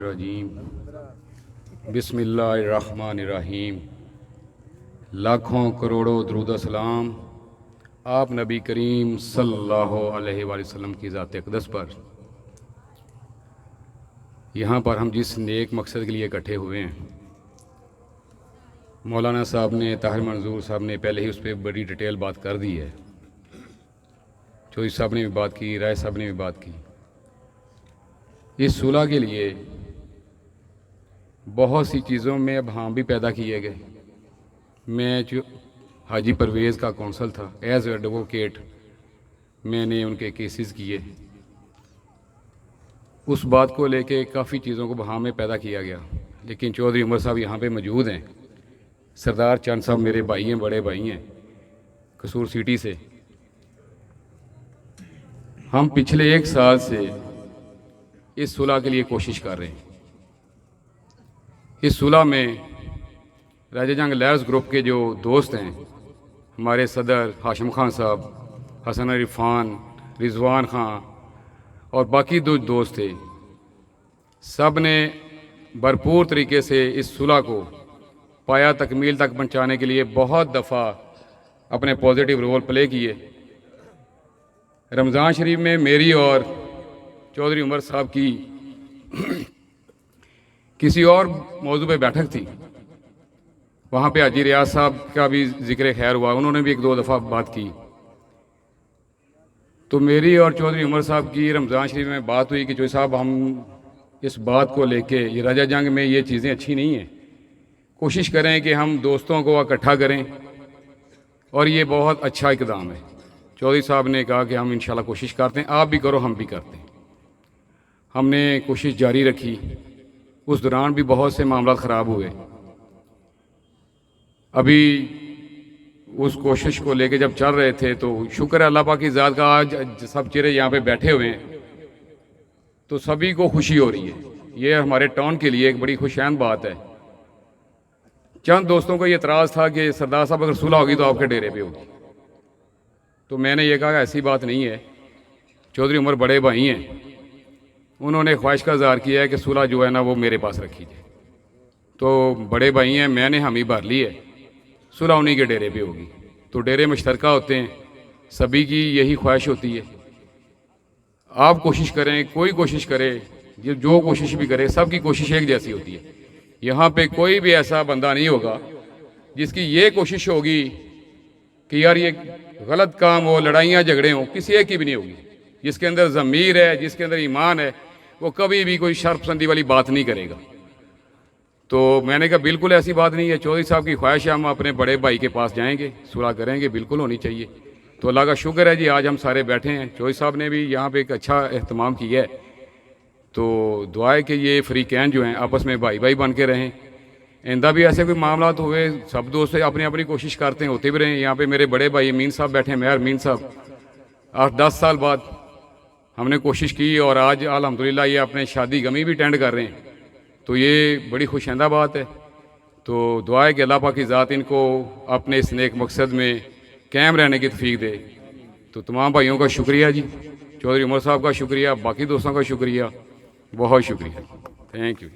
الرجیم بسم اللہ الرحمن الرحیم۔ لاکھوں کروڑوں درود و سلام آپ نبی کریم صلی اللہ علیہ وآلہ وسلم کی ذات اقدس پر۔ یہاں پر ہم جس نیک مقصد کے لیے اکٹھے ہوئے ہیں، مولانا صاحب نے، طاہر منظور صاحب نے پہلے ہی اس پہ بڑی ڈیٹیل بات کر دی ہے۔ چوہدری صاحب نے بھی بات کی، رائے صاحب نے بھی بات کی۔ اس صلح کے لیے بہت سی چیزوں میں اب ہاں بھی پیدا کیے گئے۔ میں جو حاجی پرویز کا کونسل تھا، ایز ایڈوکیٹ میں نے ان کے کیسز کیے۔ اس بات کو لے کے کافی چیزوں کو بہاں میں پیدا کیا گیا، لیکن چودھری عمر صاحب یہاں پہ موجود ہیں۔ سردار چند صاحب میرے بھائی ہیں، بڑے بھائی ہیں قصور سٹی سے۔ ہم پچھلے 1 سال سے اس صلح کے لیے کوشش کر رہے ہیں۔ اس صلح میں راجہ جنگ لائرز گروپ کے جو دوست ہیں، ہمارے صدر ہاشم خان صاحب، حسن عرفان، رضوان خان اور باقی دو دوست تھے، سب نے بھرپور طریقے سے اس صلح کو پایا تکمیل تک پہنچانے کے لیے بہت دفعہ اپنے پازیٹیو رول پلے کیے۔ رمضان شریف میں میری اور چودھری عمر صاحب کی کسی اور موضوع پہ بیٹھک تھی، وہاں پہ حاجی ریاض صاحب کا بھی ذکر خیر ہوا، انہوں نے بھی 1-2 دفعہ بات کی۔ تو میری اور چودھری عمر صاحب کی رمضان شریف میں بات ہوئی کہ چودھری صاحب ہم اس بات کو لے کے، یہ راجہ جنگ میں یہ چیزیں اچھی نہیں ہیں، کوشش کریں کہ ہم دوستوں کو اکٹھا کریں، اور یہ بہت اچھا اقدام ہے۔ چودھری صاحب نے کہا کہ ہم انشاءاللہ کوشش کرتے ہیں، آپ بھی کرو ہم بھی کرتے ہیں۔ ہم نے کوشش جاری رکھی۔ اس دوران بھی بہت سے معاملات خراب ہوئے۔ ابھی اس کوشش کو لے کے جب چل رہے تھے تو شکر ہے اللہ پاک کی ذات کا، آج سب چہرے یہاں پہ بیٹھے ہوئے ہیں تو سبھی کو خوشی ہو رہی ہے۔ یہ ہمارے ٹاؤن کے لیے ایک بڑی خوشایند بات ہے۔ چند دوستوں کو یہ اعتراض تھا کہ سردار صاحب اگر صلح ہوگی تو آپ کے ڈیرے پہ ہوگی، تو میں نے یہ کہا کہ ایسی بات نہیں ہے، چودھری عمر بڑے بھائی ہیں، انہوں نے خواہش کا اظہار کیا ہے کہ صلح جو ہے نا وہ میرے پاس رکھی جائے، تو بڑے بھائی ہیں، میں نے حامی بھر لی ہے، صلح انہی کے ڈیرے پہ ہوگی۔ تو ڈیرے مشترکہ ہوتے ہیں، سبھی کی یہی خواہش ہوتی ہے۔ آپ کوشش کریں، کوئی کوشش کرے، جو کوشش بھی کرے، سب کی کوشش ایک جیسی ہوتی ہے۔ یہاں پہ کوئی بھی ایسا بندہ نہیں ہوگا جس کی یہ کوشش ہوگی کہ یار یہ غلط کام ہو، لڑائیاں جھگڑے ہوں، کسی ایک کی بھی نہیں ہوگی۔ جس کے اندر ضمیر ہے، جس کے اندر ایمان ہے، وہ کبھی بھی کوئی شر پسندی والی بات نہیں کرے گا۔ تو میں نے کہا بالکل ایسی بات نہیں ہے، چودھری صاحب کی خواہش ہے، ہم اپنے بڑے بھائی کے پاس جائیں گے، صلح کریں گے، بالکل ہونی چاہیے۔ تو اللہ کا شکر ہے جی، آج ہم سارے بیٹھے ہیں۔ چودھری صاحب نے بھی یہاں پہ ایک اچھا اہتمام کیا ہے، تو دعا ہے کہ یہ فریقین جو ہیں آپس میں بھائی بھائی بن کے رہیں۔ آئندہ بھی ایسے کوئی معاملات ہوئے، سب دوست اپنی اپنی کوشش کرتے ہیں، ہوتے بھی رہیں۔ یہاں پہ میرے بڑے بھائی امین صاحب بیٹھے ہیں، مہر امین صاحب، 8-10 سال بعد ہم نے کوشش کی، اور آج الحمدللہ یہ اپنے شادی غمی بھی اٹینڈ کر رہے ہیں، تو یہ بڑی خوشایندہ بات ہے۔ تو دعا ہے کہ اللہ پاک کی ذات ان کو اپنے اس نیک مقصد میں قائم رہنے کی توفیق دے۔ تو تمام بھائیوں کا شکریہ جی، چودھری عمر صاحب کا شکریہ، باقی دوستوں کا شکریہ، بہت شکریہ، تھینک یو۔